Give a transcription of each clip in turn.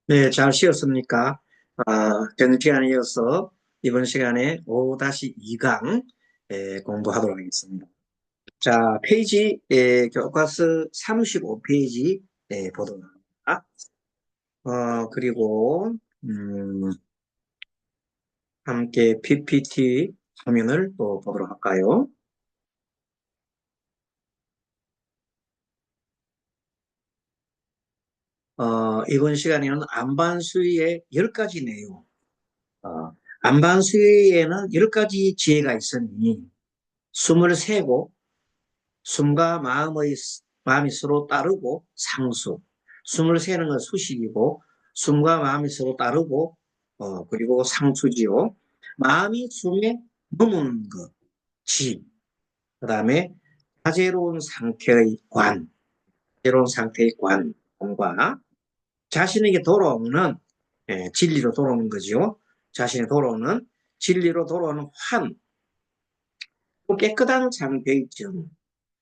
네, 잘 쉬었습니까? 전 시간에 이어서 이번 시간에 5-2강 공부하도록 하겠습니다. 자, 교과서 35페이지 보도록 합니다. 그리고, 함께 PPT 화면을 또 보도록 할까요? 이번 시간에는 안반수의 10가지 내용, 안반수에는 10가지 지혜가 있으니 숨을 세고 숨과 마음이 서로 따르고 상수. 숨을 세는 건 수식이고, 숨과 마음이 서로 따르고, 그리고 상수지요. 마음이 숨에 머무는 것, 지. 그 다음에 자제로운 상태의 관, 자제로운 상태의 관과 자신에게 돌아오는, 진리로 돌아오는 거죠. 자신이 돌아오는, 진리로 돌아오는 또 깨끗한 상태의 정.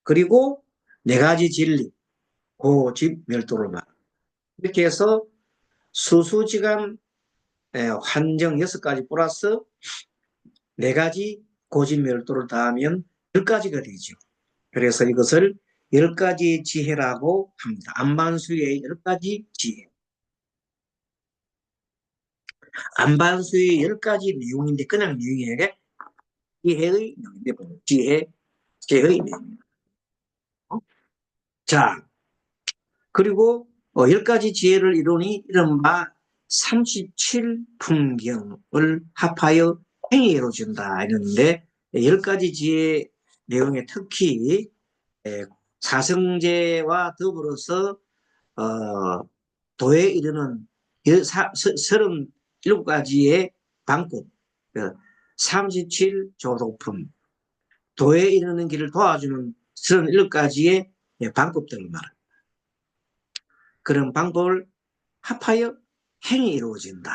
그리고 네 가지 진리, 고집 멸도를 말. 이렇게 해서 수수지간 환정 6가지 플러스 네 가지 고집 멸도를 더하면 10가지가 되죠. 그래서 이것을 10가지 지혜라고 합니다. 안반수의 10가지 지혜. 안반수의 10가지 내용인데 그냥 내용이 아니라 지혜의 내용인데 지혜의 내용입니다. 자, 그리고 10가지 지혜를 이루니 이른바 37풍경을 합하여 행위에 이루어진다 이랬는데 10가지 지혜 내용에 특히 사성제와 더불어서 도에 이르는 37가지의 방법, 37조도품, 도에 이르는 길을 도와주는 37가지의 방법들을 말합니다. 그런 방법을 합하여 행이 이루어진다.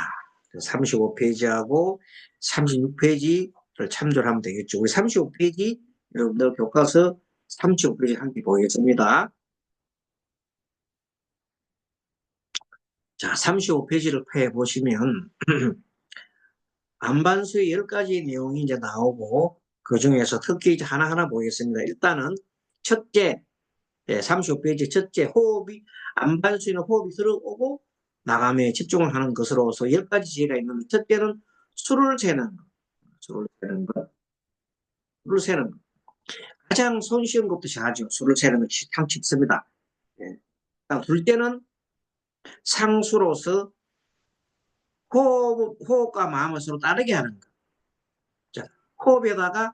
35페이지하고 36페이지를 참조를 하면 되겠죠. 우리 35페이지 여러분들 교과서 35페이지 함께 보겠습니다. 자, 35페이지를 펴보시면 안반수의 10가지 내용이 이제 나오고 그 중에서 특히 이제 하나하나 보겠습니다. 일단은 첫째, 35페이지 첫째 호흡이 안반수에는 호흡이 들어오고 나감에 집중을 하는 것으로서 10가지 지혜가 있는데 첫째는 술을 세는 것. 술을 세는 것. 술을 세는 것. 가장 손쉬운 것부터 하죠. 술을 세는 것이 참 쉽습니다. 예. 둘째는 상수로서 호흡과 마음을 서로 따르게 하는 것. 자, 호흡에다가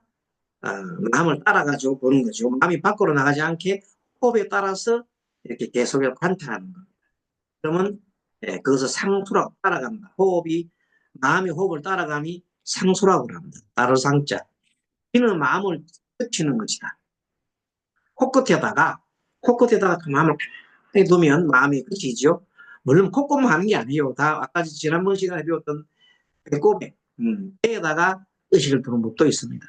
마음을 따라가지고 보는 거죠. 마음이 밖으로 나가지 않게 호흡에 따라서 이렇게 계속 관찰하는 겁니다. 그러면 그것을 상수라고 따라간다. 마음의 호흡을 따라가니 상수라고 합니다. 따를 상자. 이는 마음을 그치는 것이다. 코끝에다가 그 마음을 두면 마음이 그치죠. 물론 콧구멍 하는 게 아니에요. 다 아까 지난번 시간에 배웠던 배꼽에, 배에다가 의식을 두는 법도 있습니다.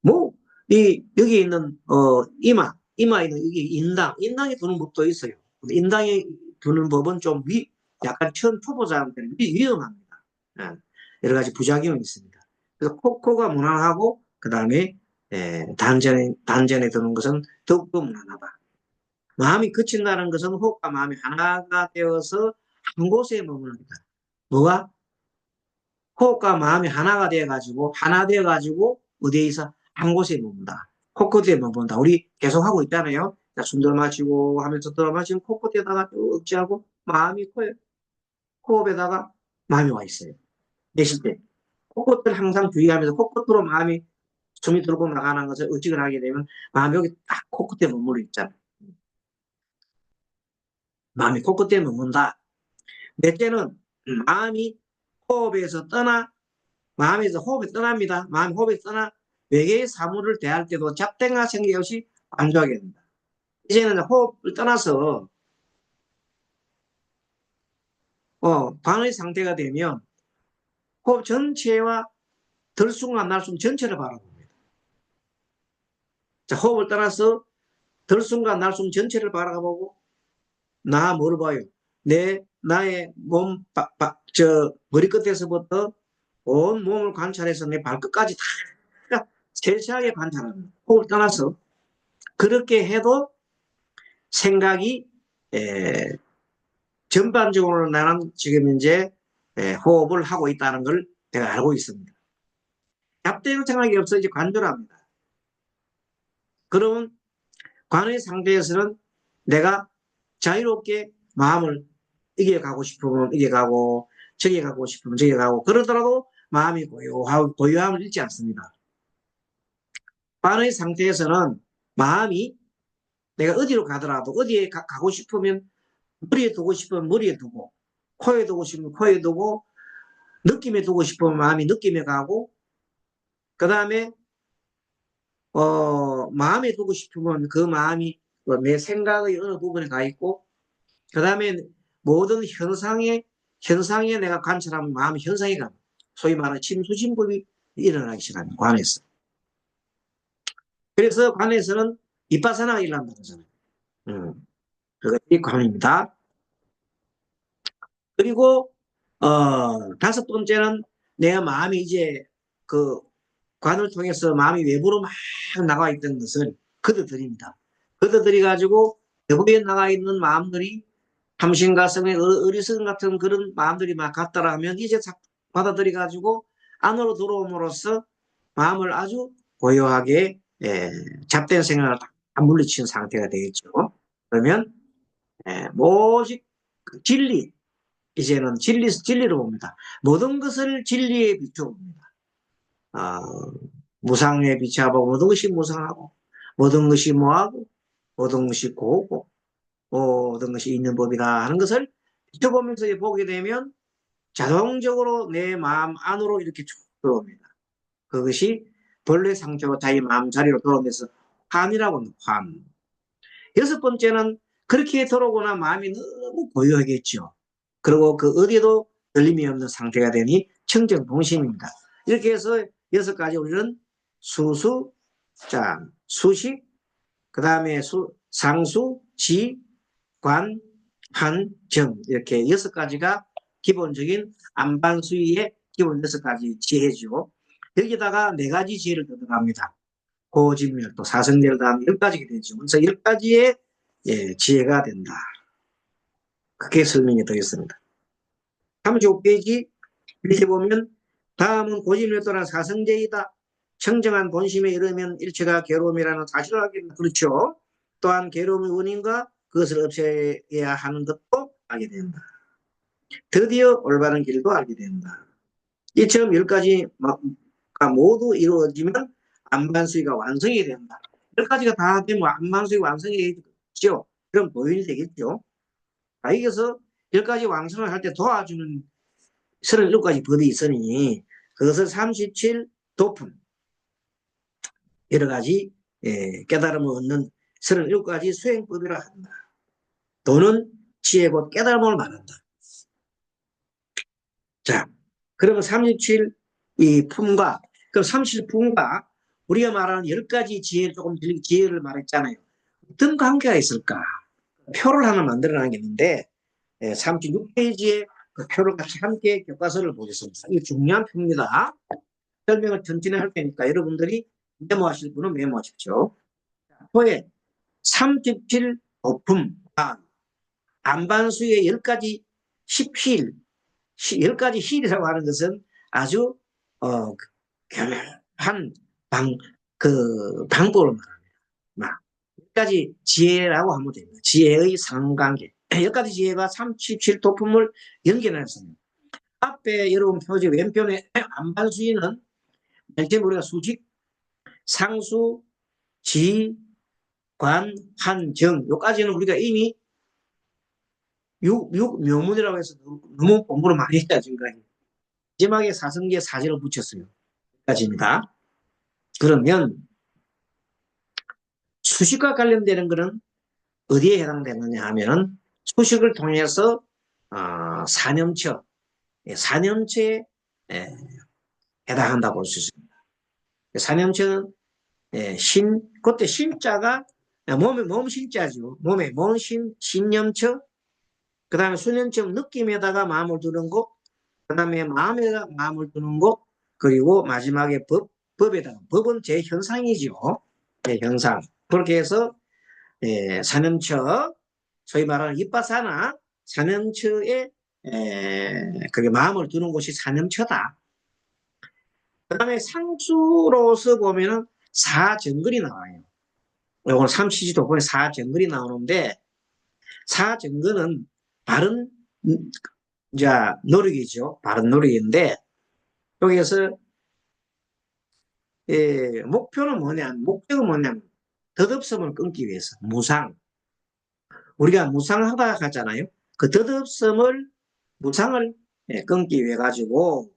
뭐, 여기 있는, 이마에 있는 여기 인당에 두는 법도 있어요. 인당에 두는 법은 약간 처음 초보자한테는 위험합니다. 예, 여러 가지 부작용이 있습니다. 그래서 코가 무난하고, 그 다음에, 단전에 두는 것은 더욱더 무난하다. 마음이 그친다는 것은 호흡과 마음이 하나가 되어서 한 곳에 머무릅니다. 뭐가? 호흡과 마음이 하나 되어가지고, 어디에서 한 곳에 머문다. 코끝에 머문다. 우리 계속 하고 있잖아요. 숨 들어 마시고 하면서 들어 마시고 코끝에다가 억지하고 호흡에다가 마음이 와 있어요. 내쉴 때. 코끝을 항상 주의하면서 코끝으로 마음이 숨이 들고 나가는 것을 의식을 하게 되면 마음이 여기 딱 코끝에 머물러 있잖아요. 마음이 코끝에 머문다. 넷째는 마음이 호흡에서 떠나 마음에서 호흡이 떠납니다. 마음이 호흡이 떠나 외계의 사물을 대할 때도 잡생각 생각 없이 안주하게 된다. 이제는 호흡을 떠나서 방의 상태가 되면 호흡 전체와 들숨과 날숨 전체를 바라봅니다. 자, 호흡을 떠나서 들숨과 날숨 전체를 바라보고 나 뭐를 봐요? 내 나의 머리끝에서부터 온 몸을 관찰해서 내 발끝까지 다 세세하게 관찰합니다. 호흡을 떠나서. 그렇게 해도 생각이 전반적으로 나는 지금 이제 호흡을 하고 있다는 걸 내가 알고 있습니다. 잡대는 생각이 없어 이제 관조합니다. 그러면 관의 상태에서는 내가 자유롭게 마음을 이게 가고 싶으면 이게 가고 저게 가고 싶으면 저게 가고 그러더라도 마음이 고요함을 잃지 않습니다. 관의 상태에서는 마음이 내가 어디로 가더라도 어디에 가고 싶으면 머리에 두고 싶으면 머리에 두고 코에 두고 싶으면 코에 두고 느낌에 두고 싶으면 마음이 느낌에 가고 그 다음에 마음에 두고 싶으면 그 마음이 내 생각의 어느 부분에 가 있고 그 다음에 모든 현상에 내가 관찰하면 마음이 현상에 가. 소위 말하는 침수진법이 일어나기 시작합니다. 관에서. 그래서 관에서는 비파사나가 일어난다고 하잖아요. 그것이 관입니다. 그리고 다섯 번째는 내 마음이 이제 그 관을 통해서 마음이 외부로 막 나가 있던 것을 걷어들입니다. 걷어들이 가지고 외부에 나가 있는 마음들이 탐심가성의 어리석음 같은 그런 마음들이 막 갔다라 하면 이제 받아들이 가지고 안으로 들어옴으로써 마음을 아주 고요하게 잡된 생각을 다 물리치는 상태가 되겠죠. 그러면 오직 진리 이제는 진리로 봅니다. 모든 것을 진리에 비춰봅니다. 무상에 비춰보고 모든 것이 무상하고 모든 것이 뭐하고 모든 것이 고고 모든 것이 있는 법이다 하는 것을 비춰보면서 보게 되면 자동적으로 내 마음 안으로 이렇게 쭉 들어옵니다. 그것이 본래 상태로 자기 마음 자리로 돌아오면서 환이라고 합니다. 환. 여섯 번째는 그렇게 들어오거나 마음이 너무 고요하겠죠. 그리고 그 어디에도 들림이 없는 상태가 되니 청정동심입니다. 이렇게 해서 여섯 가지 우리는 수수, 수식, 그 다음에 상수, 지, 관, 한, 정 이렇게 여섯 가지가 기본적인 안반수의 기본 여섯 가지 지혜죠. 여기다가 네 가지 지혜를 더 들어갑니다. 고진멸도 사성제를 더하면 10가지가 되죠. 그래서 10가지의 지혜가 된다. 그렇게 설명이 되어 있습니다. 35페이지 밑에 보면 다음은 고진멸도란 사성제이다. 청정한 본심에 이르면 일체가 괴로움이라는 사실을 알게 된다. 그렇죠. 또한 괴로움의 원인과 그것을 없애야 하는 것도 알게 된다. 드디어 올바른 길도 알게 된다. 이처럼 10가지가 모두 이루어지면 안반수위가 완성이 된다. 10가지가 다 되면 안반수위가 완성이 되겠죠. 그럼 도인이 되겠죠. 여기서 10가지 완성을 할 때 도와주는 37가지 법이 있으니 그것을 37 도품 여러 가지 깨달음을 얻는 37가지 수행법이라 한다. 도는 지혜 곧 깨달음을 말한다. 자, 그러면 37 이 품과 그럼 37품과 우리가 말하는 10가지 지혜를 말했잖아요. 어떤 관계가 있을까? 표를 하나 만들어 놔야겠는데 36페이지에 그 표를 같이 함께 교과서를 보겠습니다. 이거 중요한 표입니다. 설명을 천천히 할 테니까 여러분들이 메모하실 분은 메모하십시오. 표에 37 도품, 안반수의 10가지 10힐, 10가지 힐이라고 하는 것은 아주 교묘한 방법을 말합니다. 10가지 지혜라고 하면 됩니다. 지혜의 상관계. 10가지 지혜가 37 도품을 연결했습니다. 앞에 여러분 표지 왼편에 안반수위는 맨 처음 우리가 수직, 상수, 지, 관, 한, 정 요까지는 우리가 이미 묘문이라고 해서 너무 공부를 많이 했다 지금까지. 마지막에 사성계 사제를 붙였어요. 여기까지입니다. 그러면 수식과 관련되는 것은 어디에 해당되느냐 하면 수식을 통해서 사념처에 해당한다고 볼 수 있습니다. 사념처는 그때 신자가 몸 신자죠. 몸 신념처 그 다음에 수면증 느낌에다가 마음을 두는 것, 그 다음에 마음에다가 마음을 두는 것, 그리고 마지막에 법에다가. 법은 제 현상이죠. 제 현상. 그렇게 해서 사면처, 소위 말하는 이빠사나 사면처에 그게 마음을 두는 곳이 사면처다. 그 다음에 상수로서 보면은 사정근이 나와요. 오늘 삼시지도 보면 사정근이 나오는데, 사정근은 바른 이제 노력이죠. 바른 노력인데, 여기에서 목표는 뭐냐, 목적은 뭐냐면 덧없음을 끊기 위해서 무상. 우리가 무상하다 하잖아요. 그 덧없음을 무상을 끊기 위해 가지고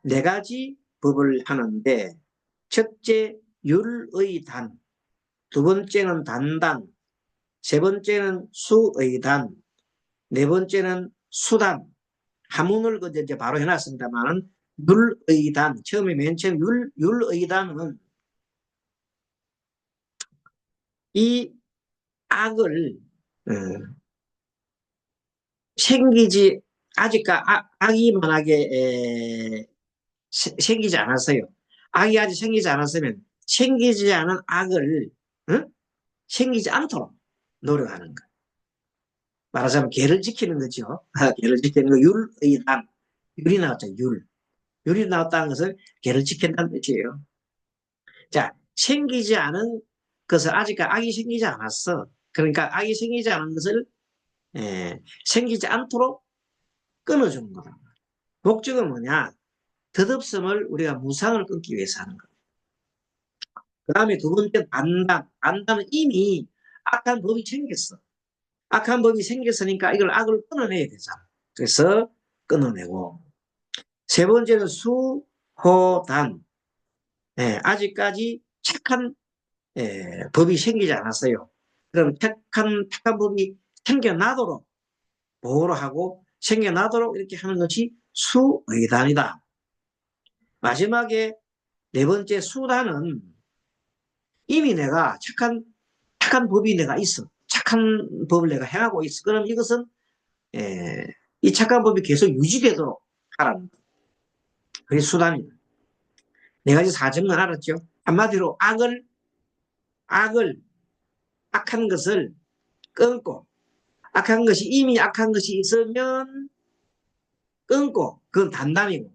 네 가지 법을 하는데, 첫째 율의 단, 두 번째는 단단, 세 번째는 수의 단, 네 번째는 수단. 한문을 이제 바로 해놨습니다만은 율의 단, 처음에 맨 처음 율의 단은 이 악을 생기지, 악이 만약에 생기지 않았어요. 악이 아직 생기지 않았으면 생기지 않은 악을 생기지 않도록 노력하는 것. 말하자면 계를 지키는 거죠. 계를 지키는 거. 율의 단. 율이 나왔죠. 율이 나왔다는 것은 계를 지킨다는 뜻이에요. 자, 생기지 않은 것을, 아직 악이 생기지 않았어. 그러니까 악이 생기지 않은 것을 생기지 않도록 끊어주는 거다. 목적은 뭐냐? 덧없음을 우리가 무상을 끊기 위해서 하는 거. 그 다음에 두 번째 안단. 안단은 이미 악한 법이 생겼어. 악한 법이 생겼으니까 이걸 악을 끊어내야 되잖아. 그래서 끊어내고. 세 번째는 수호단. 아직까지 착한 법이 생기지 않았어요. 그럼 착한 법이 생겨나도록 보호를 하고 생겨나도록 이렇게 하는 것이 수의단이다. 마지막에 네 번째 수단은 이미 내가 착한 법이 내가 있어. 착한 법을 내가 행하고 있어. 그럼 이것은 이 착한 법이 계속 유지되도록 하라는 거. 그게 수단이다. 네 가지 사정은 알았죠? 한마디로 악을, 악한 것을 끊고, 악한 것이, 이미 악한 것이 있으면 끊고, 그건 단단이고,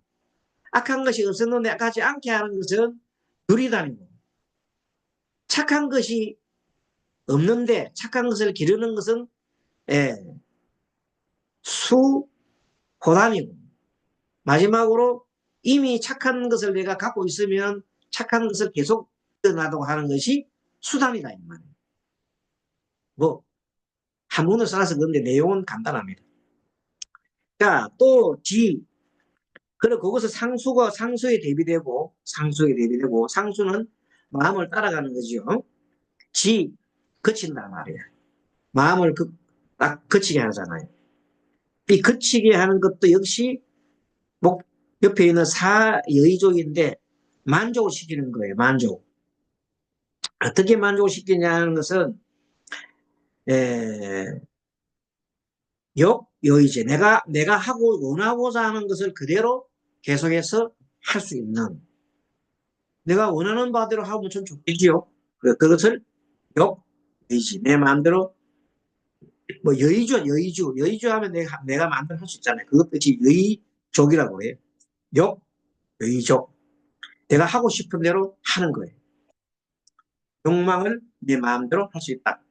악한 것이 없었는데 가지 않게 하는 것은 누리단이고, 착한 것이 없는데 착한 것을 기르는 것은 수호단이고, 마지막으로 이미 착한 것을 내가 갖고 있으면 착한 것을 계속 놔두고 하는 것이 수단이다, 이 말이에요. 뭐, 한문을 써서 그런데 내용은 간단합니다. 자, 또 그래, 그것은 상수에 대비되고, 상수는 마음을 따라가는 거지요. 거친다 말이야. 마음을 딱 거치게 하잖아요. 이 거치게 하는 것도 역시 목 옆에 있는 사여의족인데 만족을 시키는 거예요. 만족. 어떻게 만족을 시키냐는 것은 욕여의제. 내가 하고 원하고자 하는 것을 그대로 계속해서 할 수 있는. 내가 원하는 바대로 하면 좀 좋겠지요. 그것을 욕의지. 내 마음대로 뭐 여의주 하면 내가 마음대로 할 수 있잖아요. 그것도 여의족이라고 해요. 여의족. 내가 하고 싶은 대로 하는 거예요. 욕망을 내 마음대로 할 수 있다.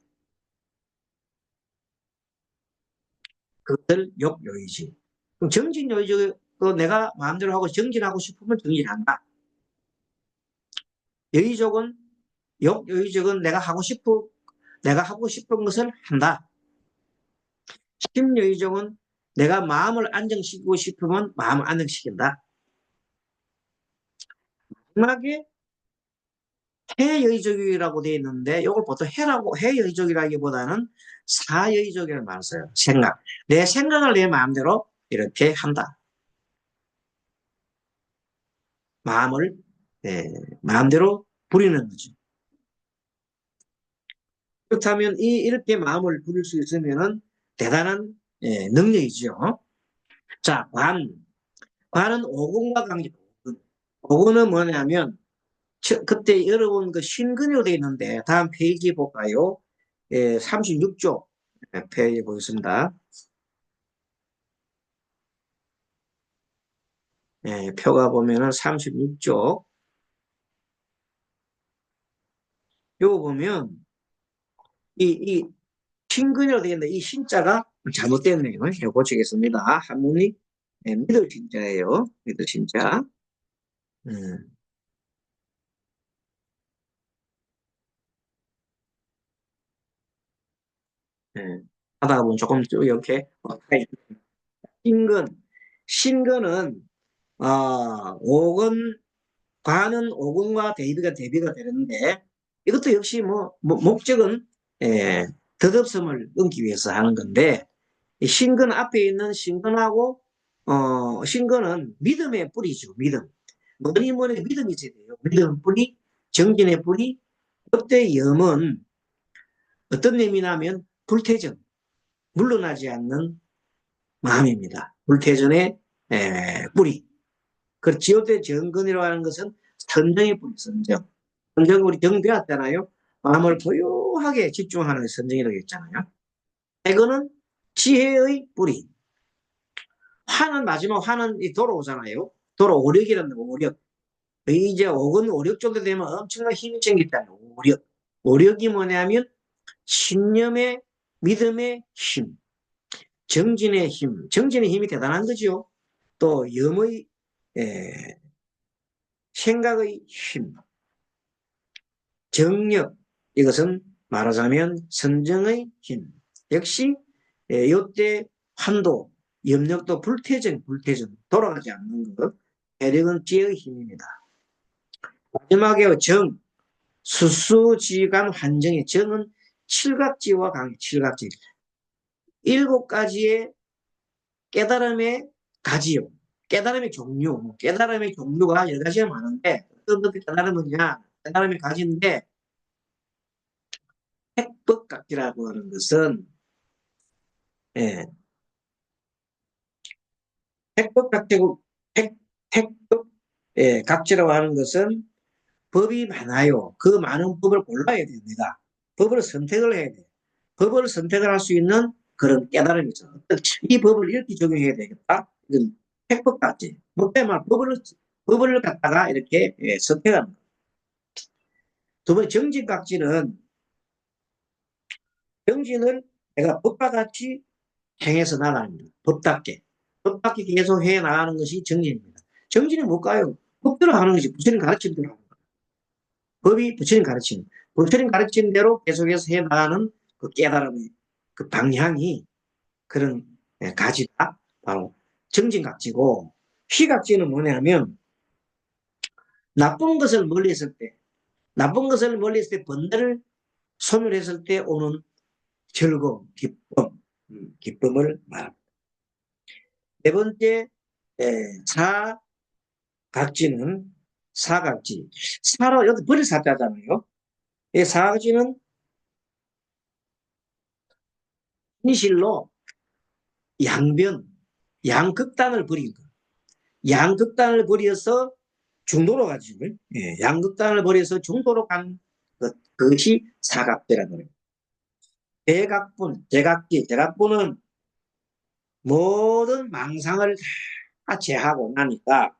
그것을 욕여의지. 그럼 정진여의족도 내가 마음대로 하고 정진하고 싶으면 정진한다. 여의족은 욕여의족은 내가 하고 싶은 것을 한다. 심여의족은 내가 마음을 안정시키고 싶으면 마음을 안정시킨다. 마지막에 해여의족이라고 되어 있는데 이걸 보통 해여의족이라기보다는 사여의족이라는 말을 써요. 내 생각을 내 마음대로 이렇게 한다. 마음을 마음대로 부리는 거죠. 그렇다면 이렇게 마음을 부릴 수 있으면은 대단한 능력이죠. 자, 관은 오근과 관계. 오근은 뭐냐면 그때 여러분 그 신근으로 되어 있는데 다음 페이지 볼까요? 36쪽 페이지 보겠습니다. 표가 보면은 36쪽. 요거 보면 이 신근이라고 되어 있는데 이 신자가 잘못됐네요. 고치겠습니다. 한문이 믿을 신자예요. 믿을 신자. 음, 예. 하다 보면 조금 이렇게 신근. 신근은 오근 관은 오근과 대비가 되는데 이것도 역시 목적은 예, 덧없음을 끊기 위해서 하는 건데 이 신근 앞에 있는 신근하고 신근은 믿음의 뿌리죠. 믿음. 뭐니 뭐니 믿음이 있어야 돼요. 믿음 뿌리, 정진의 뿌리. 그때 염은 어떤 의미냐면 불태전, 물러나지 않는 마음입니다. 불태전의 뿌리. 그 지옥의 정근이라고 하는 것은 선정의 뿌리, 선정. 선정 우리 정 배웠잖아요. 마음을 고요하게 집중하는 선정이라고 했잖아요. 해거는 지혜의 뿌리. 화는 마지막 화는 돌아오잖아요. 돌아오력이라는 거, 오력. 이제 오근 오력 정도 되면 엄청난 힘이 생겼다는 오력. 오력이 뭐냐면 신념의 믿음의 힘, 정진의 힘, 정진의 힘이 대단한 거죠. 또 염의 에, 생각의 힘, 정력 이것은 말하자면 선정의 힘. 역시 이때 환도, 염력도 불태전 돌아가지 않는 것. 해력은 지혜의 힘입니다. 마지막에 정, 수수지간 환정의 정은 칠각지와 관계, 칠각지. 일곱 가지의 깨달음의 가지요. 깨달음의 종류, 깨달음의 종류가 여러 가지가 많은데 어떤 것이 깨달음이냐? 깨달음의 가지인데 핵법각지라고 하는 것은 예, 핵법각지고 핵법 각지라고 하는 것은 법이 많아요. 그 많은 법을 골라야 됩니다. 법을 선택을 해야 돼요. 법을 선택을 할 수 있는 그런 깨달음이죠. 이 법을 이렇게 적용해야 되겠다. 이건 핵법각지. 뭐때문에 법을 갖다가 이렇게 선택하는 거예요. 두 번째 정진각지는 정진을 내가 법과 같이 행해서 나가는 법답게. 법답게 계속 해 나가는 것이 정진입니다. 정진이 뭘까요? 법대로 하는 것이 부처님 가르침대로 하는 거예요. 법이 부처님 가르침. 부처님 가르침대로 계속해서 해 나가는 그 깨달음의 그 방향이 그런 가지다. 바로 정진각지고 희각지는 뭐냐면 나쁜 것을 멀리 했을 때 나쁜 것을 멀리 했을 때 번뇌를 소멸했을 때 오는 즐거움, 기쁨을 말합니다. 네 번째 사각지는 사각지. 사로 여기 버릴 사자잖아요. 이 사각지는 현실로 양변, 양극단을 버린 거. 양극단을 버려서 중도로 가지고 양극단을 버려서 중도로 간 그것이 사각지라는 거예요. 대각분, 대각분은 모든 망상을 다 제하고 나니까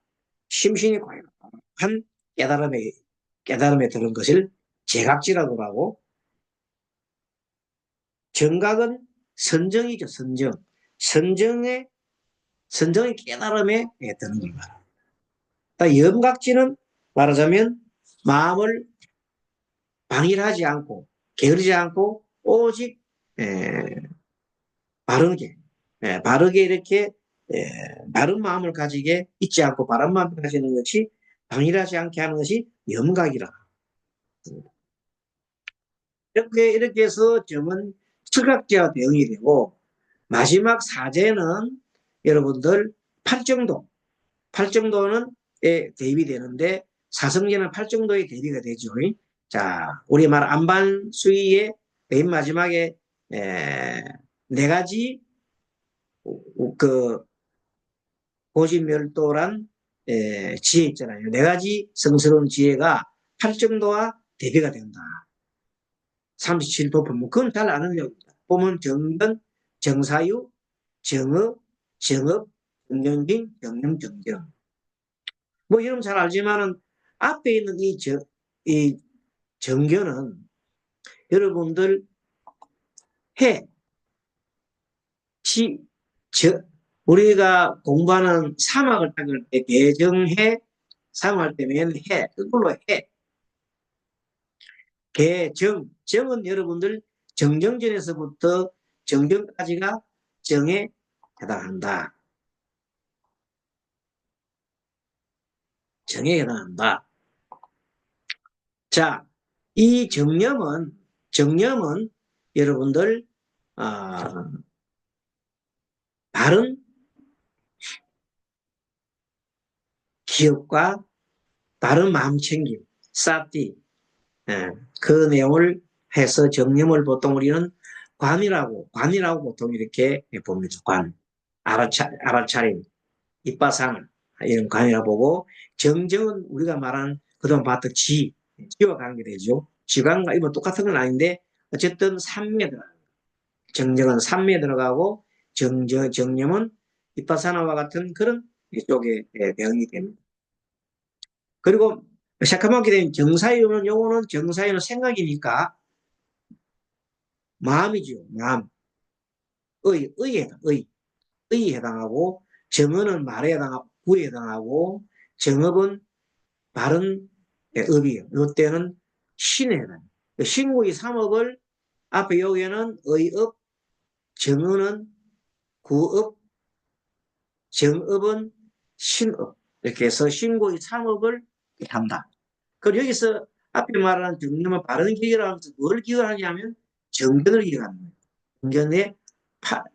심신이 고요한 깨달음에 드는 것을 제각지라고 하고 정각은 선정이죠, 선정. 선정의, 선정의 깨달음에 드는 겁니다. 염각지는 말하자면 마음을 방일하지 않고, 게으르지 않고, 오직, 바르게, 바르게 이렇게, 바른 마음을 가지게 잊지 않고 바른 마음을 가지는 것이 방일하지 않게 하는 것이 염각이라. 이렇게 해서 점은 칠각지와 대응이 되고, 마지막 사제는 여러분들 팔정도는 대입이 되는데 사성제는 팔정도에 대비가 되죠. 자, 우리 말 안반수위의 맨 마지막에 네 가지 그 고지멸도란 지혜 있잖아요. 네 가지 성스러운 지혜가 팔정도와 대비가 된다. 37도 법문. 그건 잘 아는 내용입니다. 보면 정견, 정사유, 정업, 정업, 정경진, 정령, 정경. 뭐 여러분 잘 알지만은 앞에 있는 이 정견은 여러분들 해, 지, 저, 우리가 공부하는 사막을 닦을 때 개정해, 사막할 때면 해, 그걸로 해. 개정, 정은 여러분들 정정전에서부터 정정까지가 정에 해당한다. 정에 해당한다. 자, 이 정념은 여러분들 바른 기억과 바른 마음챙김, 사티, 그 내용을 해서 정념을 보통 우리는 관이라고 보통 이렇게 봅니다. 관, 알아차림, 입바상 이런 관이라고 보고, 정정은 우리가 말한 그동안 봤던 지와 관계되죠. 지관과 이거 똑같은 건 아닌데 어쨌든 삼매에 들어가요. 정정은 삼매에 들어가고 정념은 입바사나와 같은 그런 이쪽에 배경이 됩니다. 그리고 새까맣게 된 정사유는 요거는 정사유는 생각이니까 마음이죠. 마음. 의에 해당하고 정언은 말에 해당하고 구에 해당하고 정업은 바른 업이에요. 이때는 신에 해당해요. 신구의 삼업을 앞에 여기에는 의업, 정언은 구업, 정업은 신업 이렇게 해서 신구의 삼업을 한다. 그리고 여기서 앞에 말하는 정념은 바른 기억이라고 하면서 뭘 기억하냐면 정견을 기억하는 거예요.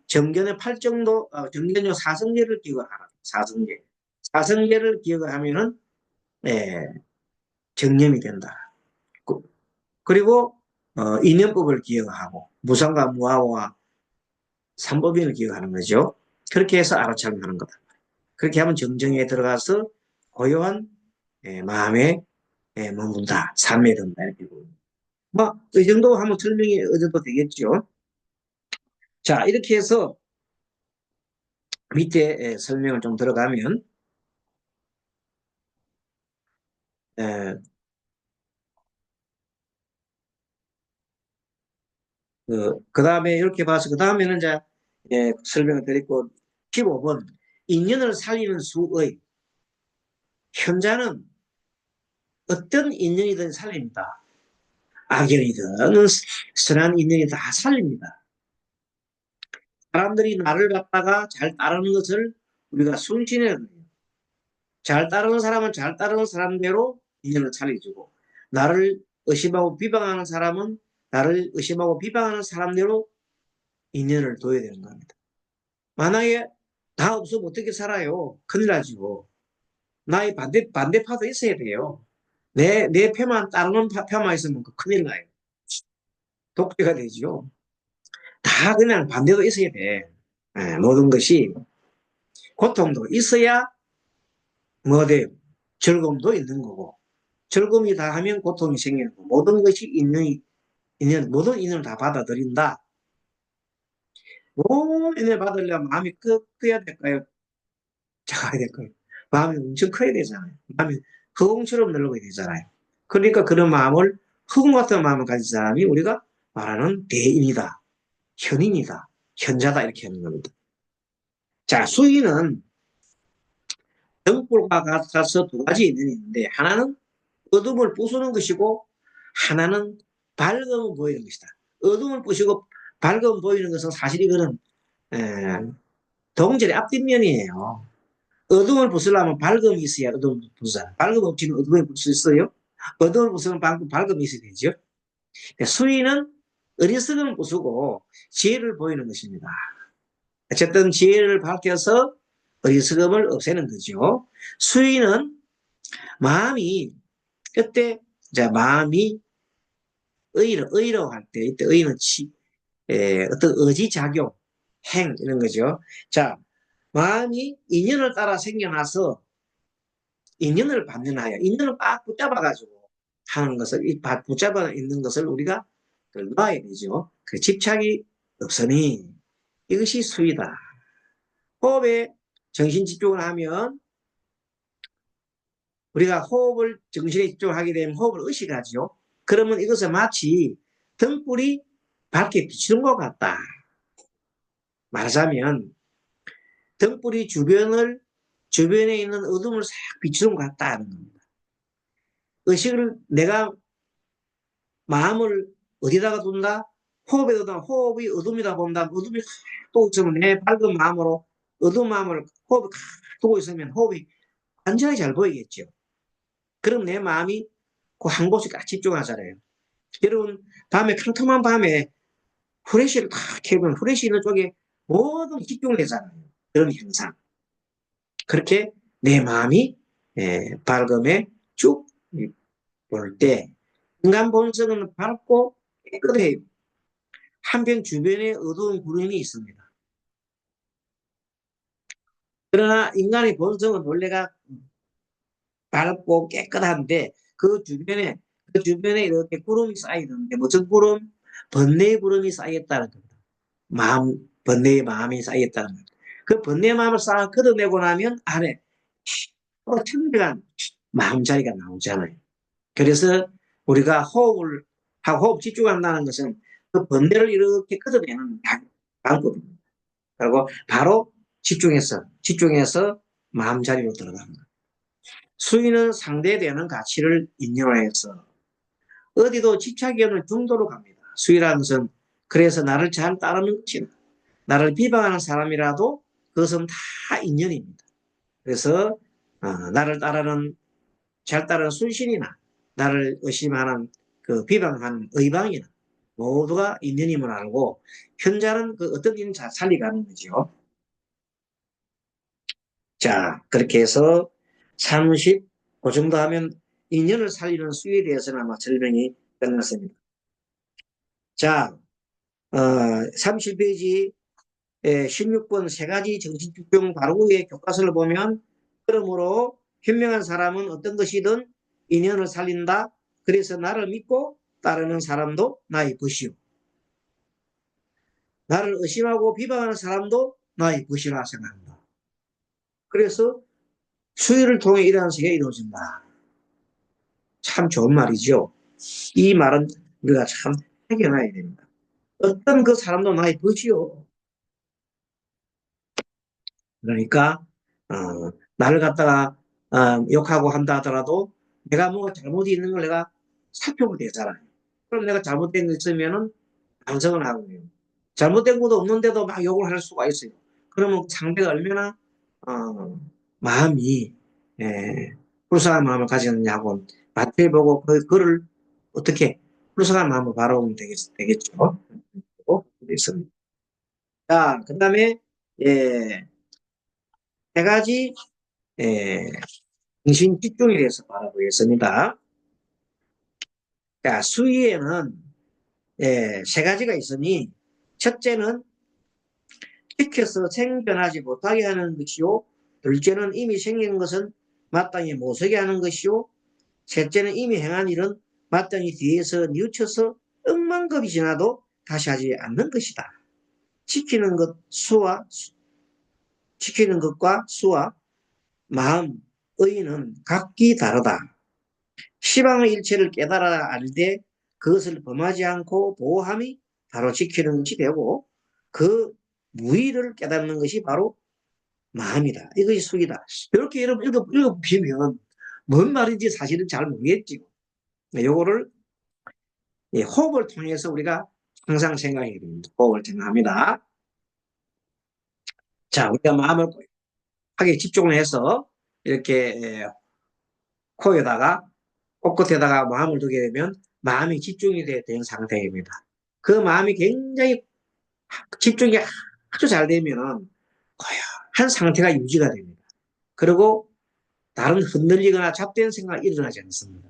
정견의 팔정도, 정견의 사성제를 기억을 하라. 사성제. 사성제를 기억을 하면은, 정념이 된다. 그리고, 인연법을 기억하고, 무상과 무아와 삼법인을 기억하는 거죠. 그렇게 해서 알아차림하는 거다. 그렇게 하면 정정에 들어가서 고요한 마음에 머문다. 삶에 든다. 이렇게 보입니다. 뭐, 이 정도 하면 설명이 어느 정도 되겠죠. 자, 이렇게 해서 밑에 설명을 좀 들어가면, 그 다음에 이렇게 봐서, 그 다음에는 이제, 설명을 드리고, 15번. 인연을 살리는 수의. 현자는 어떤 인연이든 살립니다. 악연이든 선한 인연이 다 살립니다. 사람들이 나를 갖다가 잘 따르는 것을 우리가 순신해야 돼요. 잘 따르는 사람은 잘 따르는 사람대로 인연을 살려주고, 나를 의심하고 비방하는 사람은 나를 의심하고 비방하는 사람대로 인연을 둬야 되는 겁니다. 만약에 다 없으면 어떻게 살아요? 큰일 나죠. 나의 반대파도 있어야 돼요. 내 표만 따르는 표만 있으면 큰일 나요. 독재가 되죠. 다 그냥 반대도 있어야 돼. 모든 것이 고통도 있어야 뭐 돼요? 즐거움도 있는 거고, 즐거움이 다 하면 고통이 생기는 거고, 모든 것이 모든 인연을 다 받아들인다. 모든 인연을 받으려면 마음이 커야 될까요? 작아야 될까요? 마음이 엄청 커야 되잖아요. 마음이 허공처럼 넓어야 되잖아요. 그러니까 그런 마음을, 허공 같은 마음을 가진 사람이 우리가 말하는 대인이다, 현인이다, 현자다 이렇게 하는 겁니다. 자, 수인은 등불과 같아서 두 가지 인연이 있는데, 하나는 어둠을 부수는 것이고 하나는 밝음을 보이는 것이다. 어둠을 부수고 밝음을 보이는 것은 사실 이거는 동절의 앞뒷면이에요. 어둠을 부수려면 밝음이 있어야 어둠을 부수잖아. 밝음 없이는 어둠을 부수 있어요? 어둠을 부수는 밝음이 있어야 되죠. 수위는 어리석음을 부수고 지혜를 보이는 것입니다. 어쨌든 지혜를 밝혀서 어리석음을 없애는 거죠. 수위는 마음이 그때 이제 마음이 의로 할 때, 이때 의는 어떤 의지작용, 행 이런 거죠. 자, 마음이 인연을 따라 생겨나서 인연을 받는하여 인연을 꽉 붙잡아가지고 하는 것을 이 붙잡아 있는 것을 우리가 놔야 되죠. 그 집착이 없으니 이것이 수이다. 호흡에 정신 집중을 하면 우리가 호흡을 정신에 집중을 하게 되면 호흡을 의식하죠. 그러면 이것은 마치 등불이 밝게 비추는 것 같다. 말하자면 등불이 주변에 있는 어둠을 싹 비추는 것 같다는 겁니다. 의식을 내가 마음을 어디다가 둔다? 호흡에 둔다. 호흡이 어둠이다 본다. 어둠이 또 있으면 내 밝은 마음으로 어두운 마음을 호흡을 두고 있으면 호흡이 완전히 잘 보이겠죠. 그럼 내 마음이 그 한 곳에 딱 집중하잖아요. 여러분 밤에 캄캄한 밤에 후레쉬를 탁 켜면 후레쉬 있는 쪽에 모든 집중되잖아요. 그런 현상. 그렇게 내 마음이 밝음에 쭉 볼 때 인간 본성은 밝고 깨끗해요. 한편 주변에 어두운 구름이 있습니다. 그러나 인간의 본성은 원래가 밝고 깨끗한데 그 주변에 이렇게 구름이 쌓이는데 무슨 구름? 번뇌의 구름이 쌓였다는 겁니다. 번뇌의 마음이 쌓였다는 겁니다. 그 번뇌의 마음을 싹 걷어내고 나면 안에 청결한 마음자리가 나오잖아요. 그래서 우리가 호흡을 하고 호흡 집중한다는 것은 그 번뇌를 이렇게 걷어내는 방법입니다. 그리고 바로 집중해서 마음자리로 들어갑니다. 수위는 상대되는 가치를 인정해서 어디도 집착이 없는 중도로 갑니다. 수위라는 것은 그래서 나를 잘 따르는 것이다. 나를 비방하는 사람이라도 그것은 다 인연입니다. 그래서 나를 잘 따르는 순신이나 나를 의심하는 그 비방하는 의방이나 모두가 인연임을 알고 현자는 그 어떤 일은 잘 살리가는 거죠. 자, 그렇게 해서 30, 그 정도 하면 인연을 살리는 수에 대해서는 아마 설명이 끝났습니다. 자, 37페이지 16번 세 가지 정신집중 바로의 교과서를 보면 그러므로 현명한 사람은 어떤 것이든 인연을 살린다. 그래서 나를 믿고 따르는 사람도 나의 벗이요. 나를 의심하고 비방하는 사람도 나의 벗이라 생각한다. 그래서 수위를 통해 이러한 세계가 이루어진다. 참 좋은 말이죠. 이 말은 우리가 참 해결해야 됩니다. 어떤 그 사람도 나의 벗이요. 그러니까 나를 갖다가 욕하고 한다 하더라도 내가 뭔가 잘못이 있는 걸 내가 살펴보면 되잖아요. 그럼 내가 잘못된 거 있으면은 반성을 하고요. 잘못된 것도 없는데도 막 욕을 할 수가 있어요. 그러면 상대가 얼마나 마음이 불쌍한 마음을 가졌느냐고 맞춰보고 그를 어떻게 불쌍한 마음을 바라보면 되겠죠. 있습니다. 자, 그 다음에 예, 세 가지 예, 정신 집중에 대해서 바라보겠습니다. 자, 수위에는 세 가지가 있으니 첫째는 지켜서 생존하지 못하게 하는 것이요. 둘째는 이미 생긴 것은 마땅히 못서게 하는 것이요. 셋째는 이미 행한 일은 마땅히 뒤에서 뉘우쳐서 억만급이 지나도 다시 하지 않는 것이다. 지키는 것과 수와 마음, 의는 각기 다르다. 시방의 일체를 깨달아 알되 그것을 범하지 않고 보호함이 바로 지키는 것이 되고 그 무의를 깨닫는 것이 바로 마음이다. 이것이 수이다. 이렇게 여러분 읽어보시면 뭔 말인지 사실은 잘 모르겠지요. 요거를 호흡을 통해서 우리가 항상 생각해야 됩니다. 호흡을 생각합니다. 자, 우리가 마음을 하게 집중을 해서 이렇게 코에다가 코끝에다가 마음을 두게 되면 마음이 집중이 된 상태입니다. 그 마음이 굉장히 집중이 아주 잘 되면 고요한 상태가 유지가 됩니다. 그리고 다른 흔들리거나 잡된 생각이 일어나지 않습니다.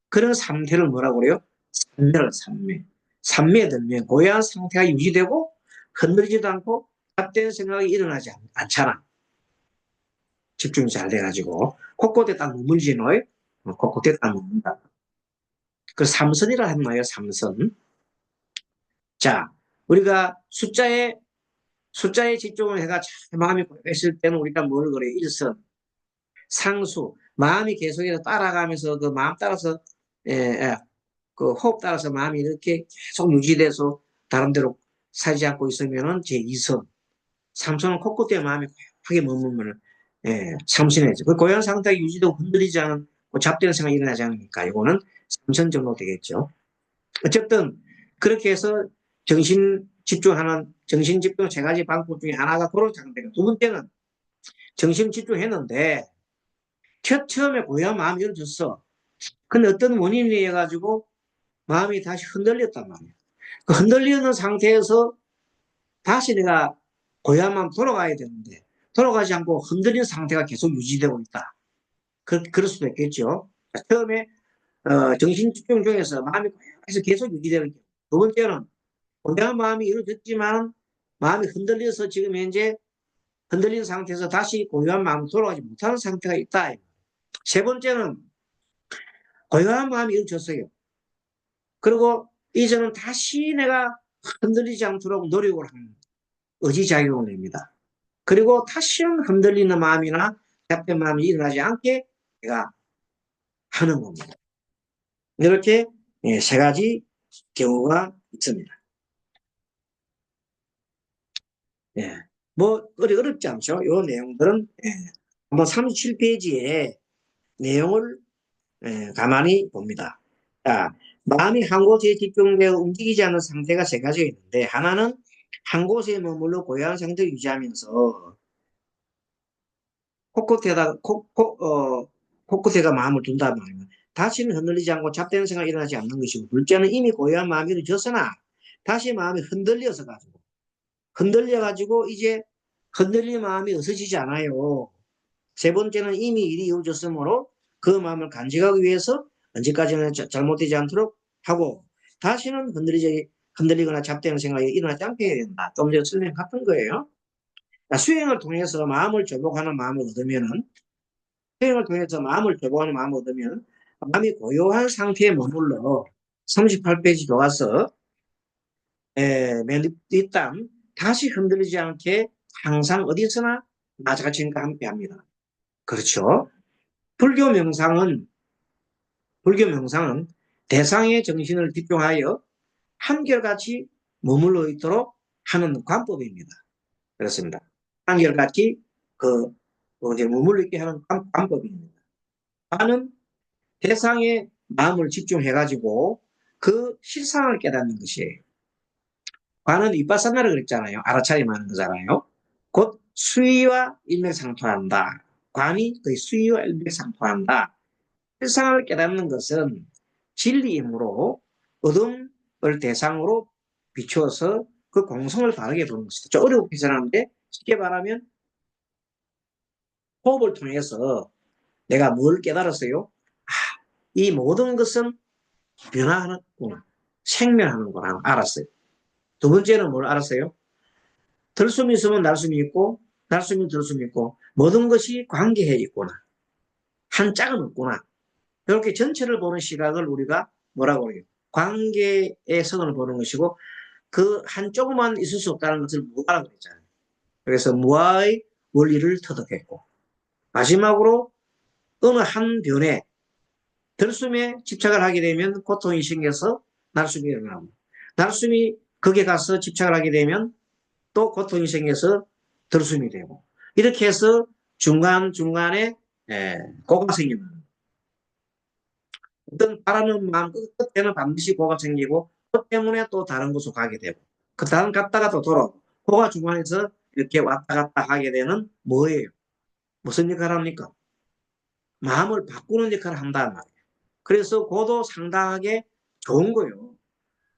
그런 상태를 뭐라고 그래요? 삼매를 삼매. 삼매에 들면 고요한 상태가 유지되고 흔들리지도 않고 잡된 생각이 일어나지 않잖아. 집중이 잘 돼가지고 꼿꼿해 딱 머물지 너희 꼿꼿해 딱 머문다. 그 삼선이라 했나요? 삼선. 자, 우리가 숫자에 집중을 해가 잘 마음이 고했을 때는 우리가 뭘 그래? 일선, 상수. 마음이 계속해서 따라가면서 그 마음 따라서 그 호흡 따라서 마음이 이렇게 계속 유지돼서 다른 데로 사지 않고 있으면은 제2선. 삼선은 콧구멍에 마음이 고하게 머물면 삼선이죠. 그 고요한 상태가 유지되고 흔들리지 않은 뭐 잡되는 생각이 일어나지 않으니까 이거는 삼선 정도 되겠죠. 어쨌든 그렇게 해서 정신 집중 세 가지 방법 중에 하나가 그런 상태가. 두 번째는 정신 집중했는데 처음에 고요한 마음이 열어졌어. 근데 어떤 원인이 의해 가지고 마음이 다시 흔들렸단 말이야. 그 흔들리는 상태에서 다시 내가 고요한 마음 돌아가야 되는데 돌아가지 않고 흔들리는 상태가 계속 유지되고 있다. 그럴 수도 있겠죠. 처음에 정신 집중 중에서 마음이 계속 유지되는 경우. 두 번째는 고요한 마음이 이루어졌지만 마음이 흔들려서 지금 현재 흔들린 상태에서 다시 고요한 마음으로 돌아가지 못하는 상태가 있다. 세 번째는 고요한 마음이 이루어졌어요. 그리고 이제는 다시 내가 흔들리지 않도록 노력을 하는 의지작용을 냅니다. 그리고 다시는 흔들리는 마음이나 잡된 마음이 일어나지 않게 내가 하는 겁니다. 이렇게 세 가지 경우가 있습니다. 예. 뭐 어렵지 않죠. 이 내용들은 한번 37페이지에 내용을 가만히 봅니다. 자, 마음이 한 곳에 집중되어 움직이지 않는 상태가 세 가지가 있는데 하나는 한 곳에 머물러 고요한 상태를 유지하면서 코끝에가 마음을 둔단 말이에요. 다시는 흔들리지 않고 잡되는 생각이 일어나지 않는 것이고, 둘째는 이미 고요한 마음이 이루어졌으나 다시 마음이 흔들려가지고 이제 흔들린 마음이 없어지지 않아요. 세 번째는 이미 일이 이루어졌으므로 그 마음을 간직하기 위해서 언제까지나 잘못되지 않도록 하고, 다시는 흔들리거나 잡되는 생각이 일어나지 않게 해야 된다. 좀 전에 설명 같은 거예요. 수행을 통해서 마음을 조복하는 마음을 얻으면은 수행을 통해서 마음을 조복하는 마음을 얻으면 마음이 고요한 상태에 머물러 38페이지 들어가서 맨 뒷단 다시 흔들리지 않게 항상 어디서나 나 자신과 함께 합니다. 그렇죠. 불교 명상은 대상의 정신을 집중하여 한결같이 머물러 있도록 하는 관법입니다. 그렇습니다. 한결같이 머물러 있게 하는 관법입니다. 나는 대상에 마음을 집중해가지고 그 실상을 깨닫는 것이에요. 관은 위파사나를 그랬잖아요. 알아차림 하는 거잖아요. 곧 수위와 일맥상통한다. 관이 그 수위와 일맥상통한다. 실상을 깨닫는 것은 진리이므로 어둠을 대상으로 비추어서 그 공성을 바르게 보는 것이다. 좀 어렵게 표현하는데 쉽게 말하면 호흡을 통해서 내가 뭘 깨달았어요? 이 모든 것은 변화하는구나. 생명하는구나. 알았어요. 두 번째는 뭘 알았어요? 들숨이 있으면 날숨이 있고, 날숨이 들숨이 있고, 모든 것이 관계해 있구나. 한 짝은 없구나. 이렇게 전체를 보는 시각을 우리가 뭐라고 해요? 관계의 선을 보는 것이고, 그 한쪽만 있을 수 없다는 것을 무아라고 했잖아요. 그래서 무아의 원리를 터득했고, 마지막으로 어느 한 변에 들숨에 집착을 하게 되면 고통이 생겨서 날숨이 일어나고, 날숨이 거기에 가서 집착을 하게 되면 또 고통이 생겨서 들숨이 되고, 이렇게 해서 중간중간에 고가 생기는 거예요. 어떤 바라는 마음 끝에는 반드시 고가 생기고, 그 때문에 또 다른 곳으로 가게 되고, 그 다음 갔다가 또 돌아오고, 고가 중간에서 이렇게 왔다 갔다 하게 되는 뭐예요? 무슨 역할을 합니까? 마음을 바꾸는 역할을 한다는 말이에요. 그래서 그도 상당하게 좋은 거예요.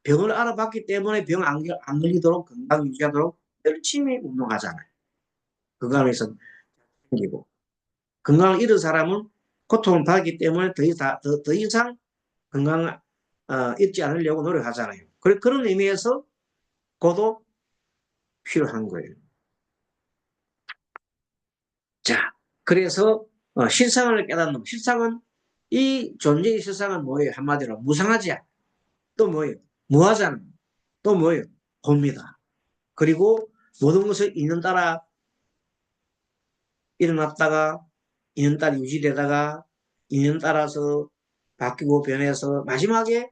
병을 알아봤기 때문에 병 안 걸리도록 건강 유지하도록 열심히 운동하잖아요. 건강에서 생기고. 건강을 잃은 사람은 고통을 받기 때문에 더 이상 건강을 잃지 않으려고 노력하잖아요. 그런 의미에서 고도 필요한 거예요. 자, 그래서 실상을 깨닫는, 실상은 이 존재의 실상은 뭐예요? 한마디로 무상하지. 또 뭐예요? 무하잖아. 또 뭐예요? 봅니다. 그리고 모든 것을 인연 따라 일어났다가 인연 따라 유지되다가 인연 따라서 바뀌고 변해서 마지막에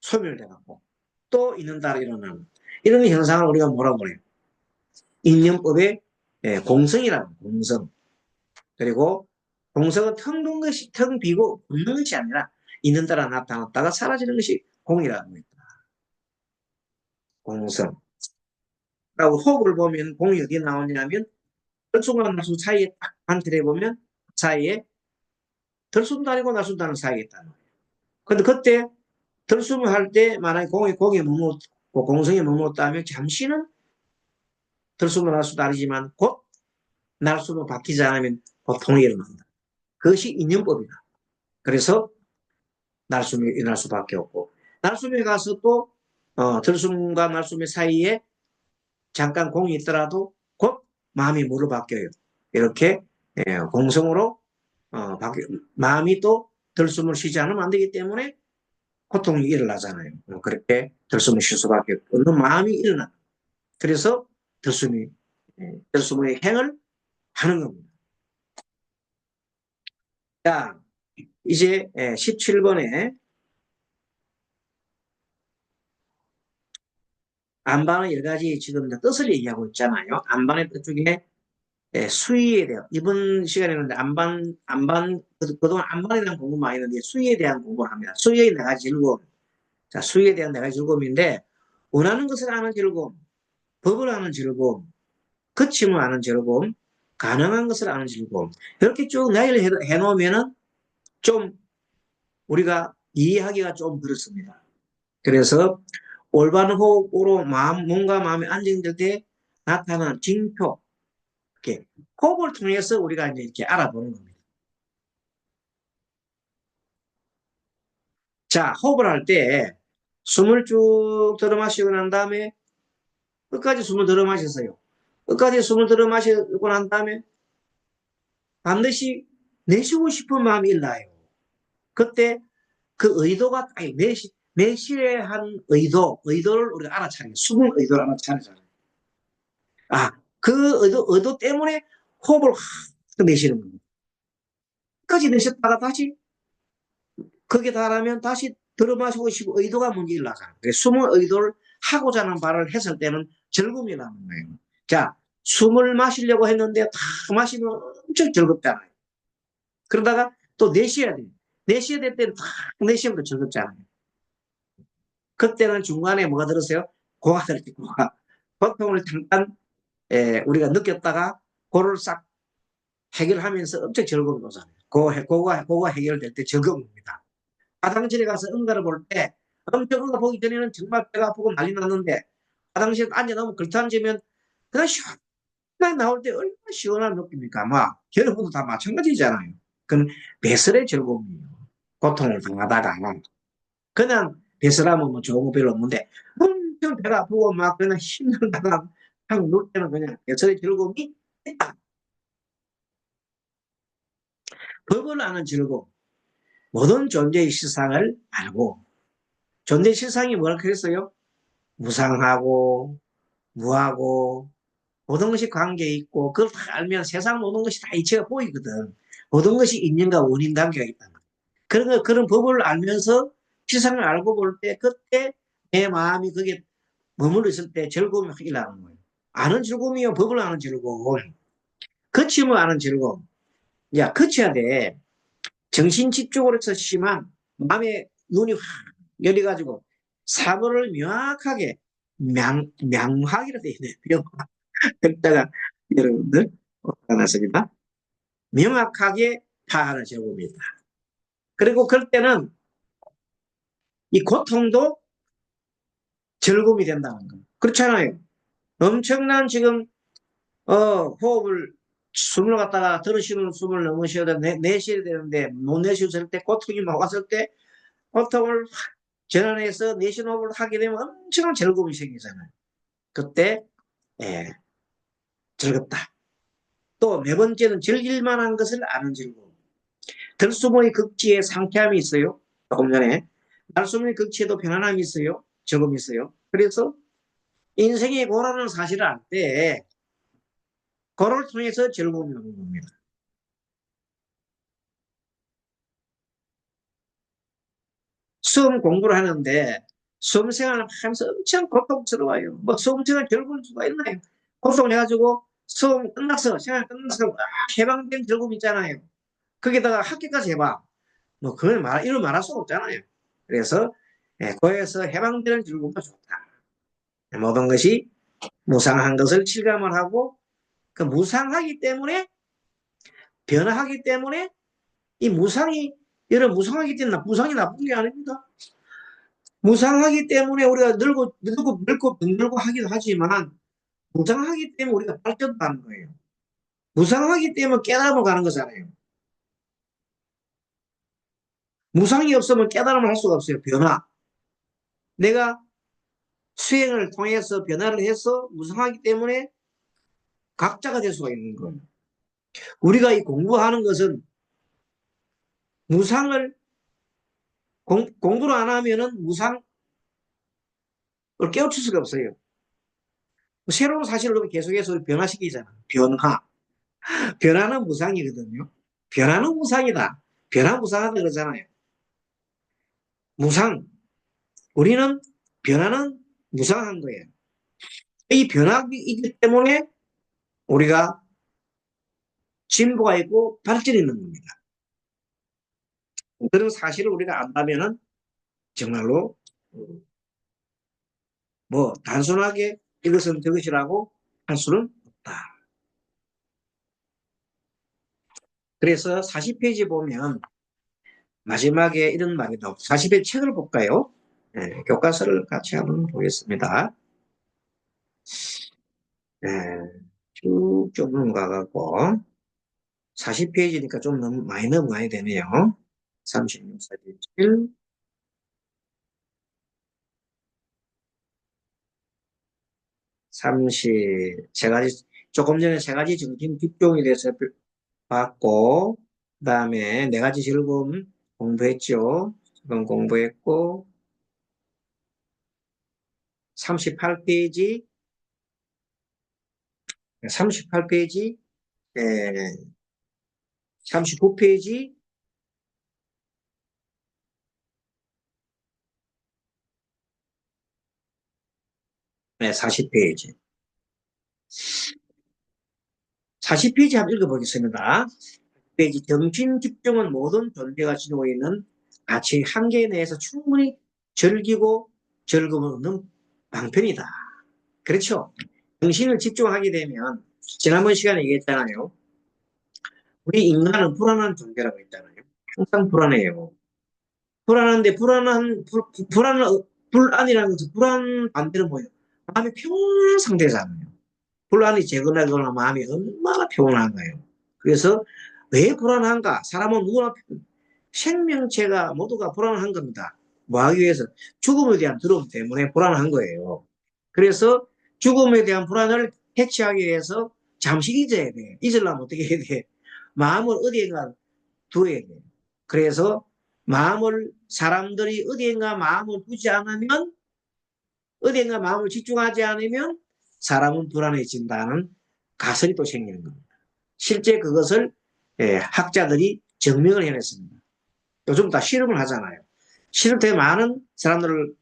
소멸돼갖고 또 인연 따라 일어나는 이런 현상을 우리가 뭐라고 그래요? 인연법의 공성이라고 공성. 그리고 공성은 텅 빈 것이 텅 비고 없는 것이 아니라 있는 따라 나타났다가 사라지는 것이 공이라고 했다. 공성. 그리고 호흡을 보면 공이 어디에 나오냐면 들숨과 날숨 사이에 딱 관찰해 보면 그 사이에 들숨도 아니고 날숨도 아닌 사이에 있다는 거예요. 근데 그때 들숨을 할 때 만약에 공이 머물고 공성이 머물렀다면 잠시는 들숨과 날숨도 아니지만 곧 날숨으로 바뀌지 않으면 보통이 일어난다. 그것이 인연법이다. 그래서 날숨이 일어날 수밖에 없고 날숨에 가서 또 들숨과 날숨의 사이에 잠깐 공이 있더라도 곧 마음이 뭐로 바뀌어요. 이렇게 공성으로 마음이 또 들숨을 쉬지 않으면 안 되기 때문에 고통이 일어나잖아요. 그렇게 들숨을 쉴 수밖에 없는 마음이 일어나. 그래서 들숨의 행을 하는 겁니다. 자, 이제 17번에 안반의 여러 가지 지금 뜻을 얘기하고 있잖아요. 안반의 뜻 중에 수의에 대한 이번 시간에는 그동안 안반에 대한 공부 많이 했는데 수의에 대한 공부를 합니다. 수의의 네 가지 즐거움. 자, 수의에 대한 네 가지 즐거움인데 원하는 것을 아는 즐거움, 법을 아는 즐거움, 그침을 아는 즐거움, 가능한 것을 아는 즐거움. 이렇게 쭉 나열을 해놓으면은 좀 우리가 이해하기가 좀 그렇습니다. 그래서 올바른 호흡으로 몸과 마음이 안정될 때 나타나는 징표, 이렇게 호흡을 통해서 우리가 이제 이렇게 알아보는 겁니다. 자, 호흡을 할 때 숨을 쭉 들어 마시고 난 다음에 끝까지 숨을 들어 마셨어요. 끝까지 숨을 들어 마시고 난 다음에 반드시 내쉬고 싶은 마음이 일어나요. 그때 그 의도가 내쉬에 한 의도를 우리가 알아차려요. 숨은 의도를 알아차리잖아요. 아, 그 의도 때문에 호흡을 확 내쉬는 겁니다. 끝까지 내쉬었다가 다시 거기에 달하면 다시 들어 마시고 싶은 의도가 먼저 일어나잖아요. 숨을 의도를 하고자 하는 말을 했을 때는 즐거움이 나는 거예요. 자, 숨을 마시려고 했는데 다 마시면 엄청 즐겁잖아요. 그러다가 또 내쉬어야 돼요. 내쉬어야 될 때는 다 내쉬면 더 즐겁잖아요. 그때는 중간에 뭐가 들었어요? 고가 들었지, 고가. 고통을 잠깐 우리가 느꼈다가 고를 싹 해결하면서 엄청 즐거운 거잖아요. 고가 해결될 때 즐거움입니다. 화장실에 가서 응가를 볼 때 엄청 응가 보기 전에는 정말 배가 아프고 난리 났는데 화장실에 앉아놓으면 걸터앉으면 그냥 시원하게 나올 때 얼마나 시원한 느낌입니까? 아마 여러분도 다 마찬가지잖아요. 그건 배설의 즐거움이에요. 고통을 당하다가 그냥 배설하면 뭐 좋은 거 별로 없는데 엄청 배가 아프고 막 그냥 힘들다가 하고 누울 때는 그냥 배설의 즐거움이 있다. 법을 아는 즐거움. 모든 존재의 실상을 알고 존재의 실상이 뭐라 그랬어요? 무상하고 무하고 모든 것이 관계 있고 그걸 다 알면 세상 모든 것이 다 이치가 보이거든. 모든 것이 인연과 원인 관계가 있다는 거야. 그런 법을 알면서 실상을 알고 볼 때 그때 내 마음이 거기에 머물러 있을 때 즐거움이 확 일어나는 거예요. 아는 즐거움이요. 법을 아는 즐거움. 그치면 아는 즐거움. 야, 그쳐야 돼. 정신 집중으로 해서 심한 마음의 눈이 확 열려가지고 사물을 명확하게 명확이라 되어 있네요. 글자가 여러분들 나눴습니다. 명확하게 파악하는 제목입니다. 그리고 그럴 때는 이 고통도 즐거움이 된다는 거예요. 그렇잖아요. 엄청난 지금 호흡을 숨을 갖다가 들으시는 숨을 너무 쉬어야 내쉬어야 되는데 못 내쉬었을 때 고통이 막 왔을 때 고통을 전환해서 내쉬는 호흡을 하게 되면 엄청난 즐거움이 생기잖아요. 그때 예, 즐겁다. 또 네 번째는 즐길 만한 것을 아는 즐거움. 들숨의 극지에 상쾌함이 있어요. 조금 전에 날숨의 극지에도 편안함이 있어요. 즐거움이 있어요. 그래서 인생의 고라는 사실을 알 때 그걸 통해서 즐거움이 오는 겁니다. 수험 공부를 하는데 수험 생활을 하면서 엄청 고통스러워요. 뭐 수험 생활 즐거울 수가 있나요? 고통을 해가지고 수험 끝났어. 생활 끝났어. 해방된 즐거움 있잖아요. 거기다가 학교까지 해봐. 뭐 그걸 이런 말할 수 없잖아요. 그래서 고에서 해방되는 즐거움도 좋다. 모든 것이 무상한 것을 실감을 하고 그 무상하기 때문에 변화하기 때문에 이 무상이 여러분 무상하기 때문에 무상이 나쁜 게 아닙니다. 무상하기 때문에 우리가 늙고 병들고 하기도 하지만 무상하기 때문에 우리가 발전도 하는 거예요. 무상하기 때문에 깨달음을 가는 거잖아요. 무상이 없으면 깨달음을 할 수가 없어요. 변화. 내가 수행을 통해서 변화를 해서 무상하기 때문에 각자가 될 수가 있는 거예요. 우리가 이 공부하는 것은 무상을 공부를 안 하면은 무상을 깨우칠 수가 없어요. 새로운 사실을 계속해서 변화시키잖아. 변화. 변화는 무상이거든요. 변화는 무상이다. 변화 무상하다 그러잖아요. 무상. 우리는 변화는 무상한 거예요. 이 변화이기 때문에 우리가 진보가 있고 발전이 있는 겁니다. 그런 사실을 우리가 안다면은 정말로 뭐 단순하게 이것은 저것이라고 할 수는 없다. 그래서 40페이지 보면 마지막에 이런 말이 나옵니다. 40페이지 책을 볼까요? 네, 교과서를 같이 한번 보겠습니다. 네, 쭉쭉 넘어가고 40페이지니까 좀 많이 넘어가야 되네요. 36, 47, 30, 세 가지, 조금 전에 세 가지 정신 집중에 대해서 봤고, 그 다음에 네 가지 즐거움 공부했죠. 지금 공부했고, 38페이지, 38페이지, 39페이지, 네, 40페이지. 40페이지 한번 읽어보겠습니다. 페이지 정신 집중은 모든 존재가 지니고 있는 가치의 한계 내에서 충분히 즐기고 즐거움을 얻는 방편이다. 그렇죠? 정신을 집중하게 되면 지난번 시간에 얘기했잖아요. 우리 인간은 불안한 존재라고 했잖아요. 항상 불안해요. 불안한데 불안이라는 것은 불안 반대로 뭐예요? 마음이 평온한 상태잖아요. 불안이 제거되거나 마음이 얼마나 평온한가요? 그래서 왜 불안한가? 사람은 누구나 생명체가 모두가 불안한 겁니다. 뭐 하기 위해서? 죽음에 대한 두려움 때문에 불안한 거예요. 그래서 죽음에 대한 불안을 해치하기 위해서 잠시 잊어야 돼. 잊으려면 어떻게 해야 돼? 마음을 어디에가 두어야 돼. 그래서 사람들이 어디엔가 마음을 두지 않으면, 어디엔가 마음을 집중하지 않으면 사람은 불안해진다는 가설이 또 생기는 겁니다. 실제 그것을 학자들이 증명을 해냈습니다. 요즘 다 실험을 하잖아요. 실험 되게 많은 사람들을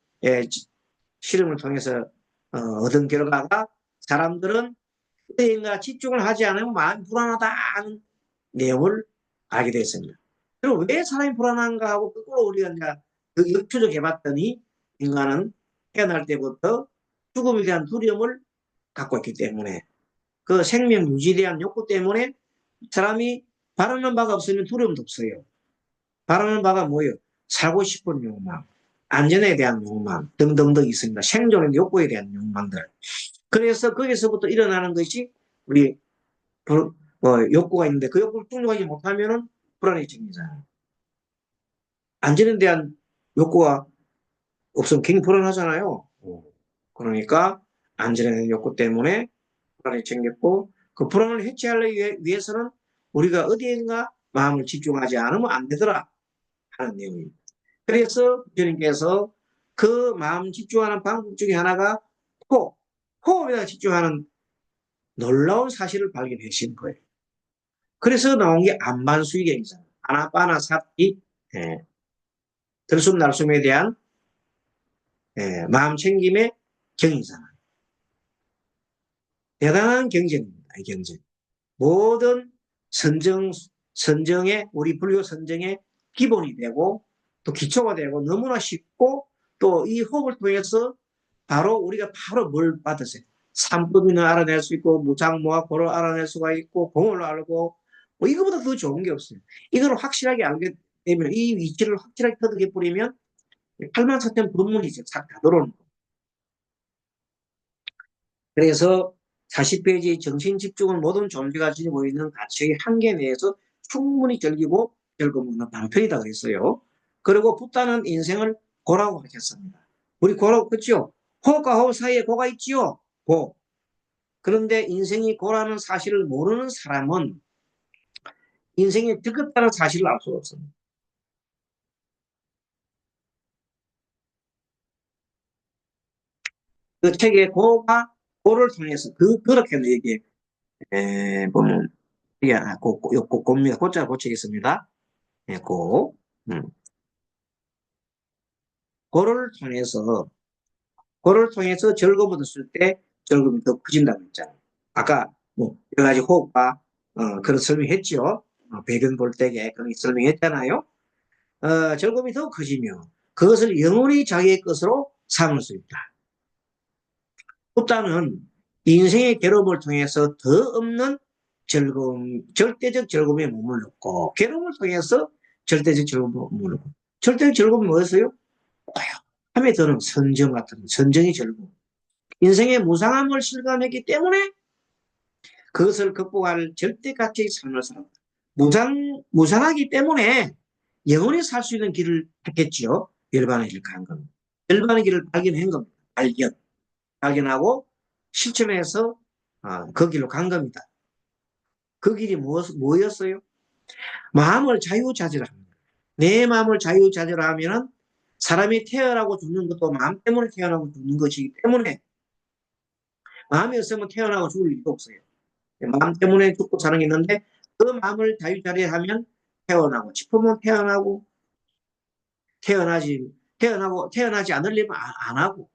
실험을 통해서 얻은 결과가 사람들은 어디인가 집중을 하지 않으면 마음이 불안하다는 내용을 알게 됐습니다. 그리고 왜 사람이 불안한가 하고 거꾸로 우리가 이제 그 역추적해 봤더니 인간은 태어날 때부터 죽음에 대한 두려움을 갖고 있기 때문에 그 생명 유지에 대한 욕구 때문에 사람이 바라는 바가 없으면 두려움도 없어요. 바라는 바가 뭐예요? 살고 싶은 욕망, 안전에 대한 욕망 등등등 있습니다. 생존의 욕구에 대한 욕망들. 그래서 거기서부터 일어나는 것이 우리 욕구가 있는데 그 욕구를 충족하지 못하면 불안해집니다. 안전에 대한 욕구가 없으면 굉장히 불안하잖아요. 그러니까 안전에 욕구 때문에 불안이 생겼고 그 불안을 해체하기 위해서는 우리가 어디엔가 마음을 집중하지 않으면 안 되더라 하는 내용입니다. 그래서 부처님께서 그 마음 집중하는 방법 중에 하나가 호흡에다 집중하는 놀라운 사실을 발견하신 거예요. 그래서 나온 게 안반수이경이잖아요. 아나빠나사티, 예, 들숨 날숨에 대한 마음 챙김의 경이잖아요. 대단한 경전입니다. 이 경전. 모든 선정의 우리 불교 선정의 기본이 되고 또 기초가 되고 너무나 쉽고 또 이 호흡을 통해서 바로 우리가 바로 뭘 받으세요. 삼법인을 알아낼 수 있고 무장무학고를 알아낼 수가 있고 공을 알고 뭐 이거보다 더 좋은 게 없어요. 이걸 확실하게 알게 되면 이 위치를 확실하게 터득해 버리면 8만4천 법문이 싹 다 들어오는 거예요. 그래서 40페이지 정신 집중은 모든 존재가 지니고 있는 가치의 한계 내에서 충분히 즐기고 즐거움은 방편이다 그랬어요. 그리고 붓다는 인생을 고라고 하셨습니다. 우리 고라고 그죠? 호과 호 사이에 고가 있지요. 고. 그런데 인생이 고라는 사실을 모르는 사람은 인생이 즐겁다는 사실을 알 수가 없습니다. 그 책의 고가 고를 통해서 그렇게 얘기 보면 이게 고입니다. 고자 고치겠습니다. 예, 고. 음. 고를 통해서 고를 통해서 즐거움을 얻을 때 즐거움이 더 커진다고 했잖아요. 아까 뭐 여러 가지 호흡과 그런 설명했죠. 배변 볼 때에 그런 설명했잖아요. 즐거움이 더 커지며 그것을 영원히 자기의 것으로 삼을 수 있다. 붓다는 인생의 괴로움을 통해서 더 없는 즐거움, 절대적 즐거움에 몸을 넣고 괴로움을 통해서 절대적 즐거움에 몸을 넣고 절대적 즐거움은 뭐였어요? 고요함에 드는 선정 같은 선정의 즐거움. 인생의 무상함을 실감했기 때문에 그것을 극복할 절대 가치의 삶을 살았다. 무상하기 때문에 영원히 살 수 있는 길을 택했지요. 열반의 길을 간 겁니다. 열반의 길을 발견한 겁니다. 발견하고 실천해서 그 길로 간 겁니다. 그 길이 뭐였어요? 마음을 자유자재로합니다. 내 마음을 자유자재로하면 사람이 태어나고 죽는 것도 마음 때문에 태어나고 죽는 것이기 때문에 마음이 없으면 태어나고 죽을 일도 없어요. 마음 때문에 죽고 사는 게 있는데 그 마음을 자유자재하면 태어나고 싶으면 태어나고 태어나지 않으려면 안 하고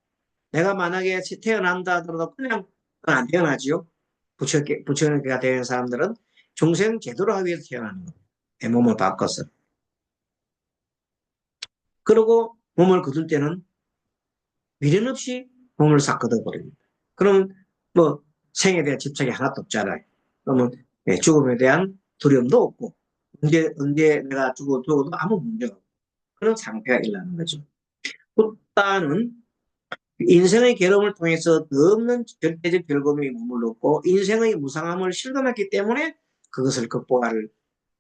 내가 만약에 태어난다 하더라도 그냥 안 태어나지요. 부처님께가 되는 사람들은 중생 제도로 하기 위해서 태어나는 거예요. 내 몸을 바꿔서. 그리고 몸을 거둘 때는 미련 없이 몸을 싹 걷어버립니다. 그러면 뭐 생에 대한 집착이 하나도 없잖아요. 그러면 죽음에 대한 두려움도 없고 언제 내가 죽어도 아무 문제가 없고 그런 상태가 일어나는 거죠. 붓다는 인생의 괴로움을 통해서 더 없는 절대적 즐거움에 몸을 얻고 인생의 무상함을 실감했기 때문에 그것을 극복할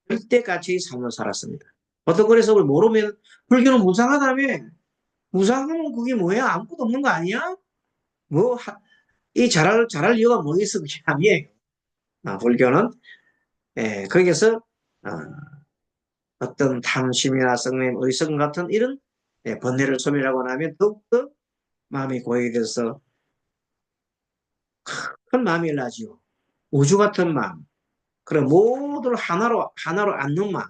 절대 가치의 삶을 살았습니다. 보통 그래서 그걸 모르면 불교는 무상하다며 무상하면 그게 뭐야? 아무것도 없는 거 아니야? 뭐, 잘할 이유가 뭐 있어? 그게 아니에요. 불교는, 거기에서, 어떤 탐심이나 성냄, 의성 같은 이런 번뇌를 소멸하고 나면 더욱더 마음이 고요해져서 큰 마음이 일어나지요. 우주 같은 마음. 그래, 모두를 하나로 안는 마음.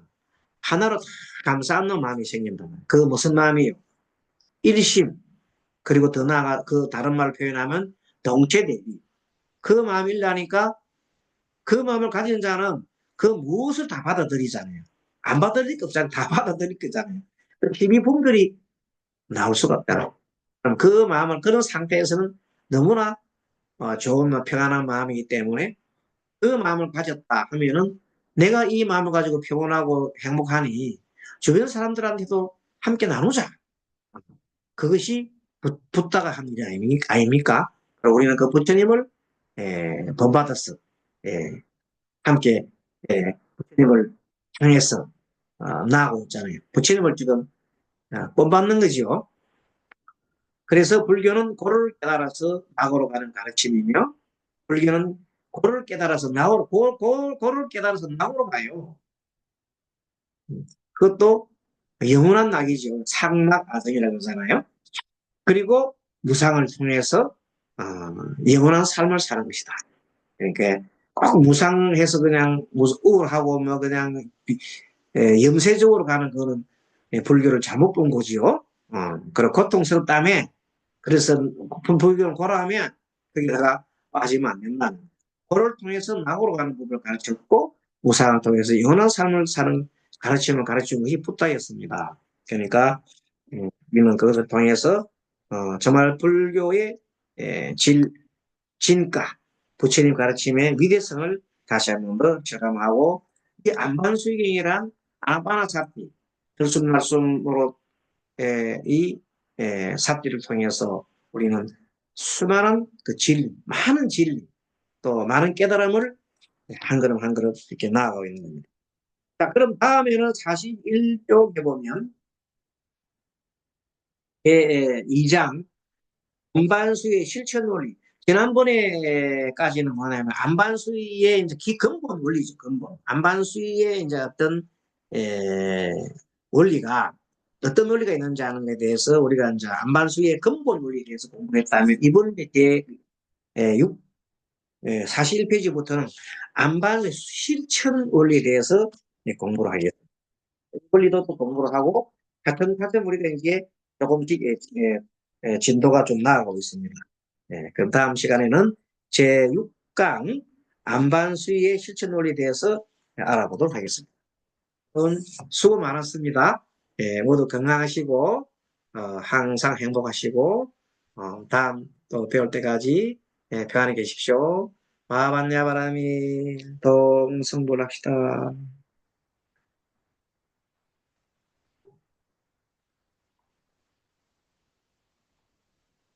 하나로 다 감싸 안는 마음이 생긴다. 그 무슨 마음이요? 일심. 그리고 더 나아가 그 다른 말을 표현하면 동체 대비. 그 마음이 일어나니까 그 마음을 가진 자는 그 무엇을 다 받아들이잖아요. 안 받아들일 게 없잖아요. 다 받아들일 거잖아요. 힘이 분별이 나올 수가 없다. 그럼 그 마음을 그런 상태에서는 너무나 좋은 평안한 마음이기 때문에 그 마음을 가졌다 하면은 내가 이 마음을 가지고 평온하고 행복하니 주변 사람들한테도 함께 나누자. 그것이 붓다가 한 일이 아닙니까? 우리는 그 부처님을 본받았어. 예, 함께 부처님을 향해서 나아가고 있잖아요. 부처님을 지금 본받는 거죠. 그래서 불교는 고를 깨달아서 낙으로 가는 가르침이며 불교는 고를 깨달아서 낙으로 고를 깨달아서 낙으로 가요. 그것도 영원한 낙이죠. 상락 아성이라고 하잖아요. 그리고 무상을 통해서 어, 영원한 삶을 사는 것이다. 그러니까 꼭 무상해서 그냥 우울하고 뭐 그냥 염세적으로 가는 거는 불교를 잘못 본 거지요. 그리고 고통스럽다며 그래서 불교를 고라하면 거기다가 빠지면 안 된다는 고를 통해서 낙으로 가는 법을 가르쳤고 무상을 통해서 영원한 삶을 사는 가르침을 가르친 것이 부타였습니다. 그러니까 우리는 그것을 통해서 정말 불교의 진가 부처님 가르침의 위대성을 다시 한 번 더 체감하고 이 안반수경이란 아나파나사티 들숨날숨으로 이 삽질을 통해서 우리는 수많은 그 진리, 많은 진리, 또 많은 깨달음을 한 걸음 한 걸음 이렇게 나아가고 있는 겁니다. 자, 그럼 다음에는 41쪽에 보면 2장 안반수의 실천 원리. 지난번에까지는 뭐냐면 안반수의 이제 근본 원리죠, 근본. 안반수의 이제 어떤 에, 원리가 어떤 원리가 있는지 하는 데 대해서 우리가 이제 안반수의 근본 원리에 대해서 공부했다면 이번 제 41페이지부터는 안반수의 실천 원리에 대해서 공부를 하겠습니다. 원리도 또 공부를 하고 같은 우리가 이제 조금씩 진도가 좀 나아가고 있습니다. 그럼 다음 시간에는 제6강 안반수의 실천 원리에 대해서 알아보도록 하겠습니다. 오늘 수고 많았습니다. 모두 건강하시고 항상 행복하시고 다음 또 배울 때까지 평안히 계십시오. 마반야바라미 동성불합시다.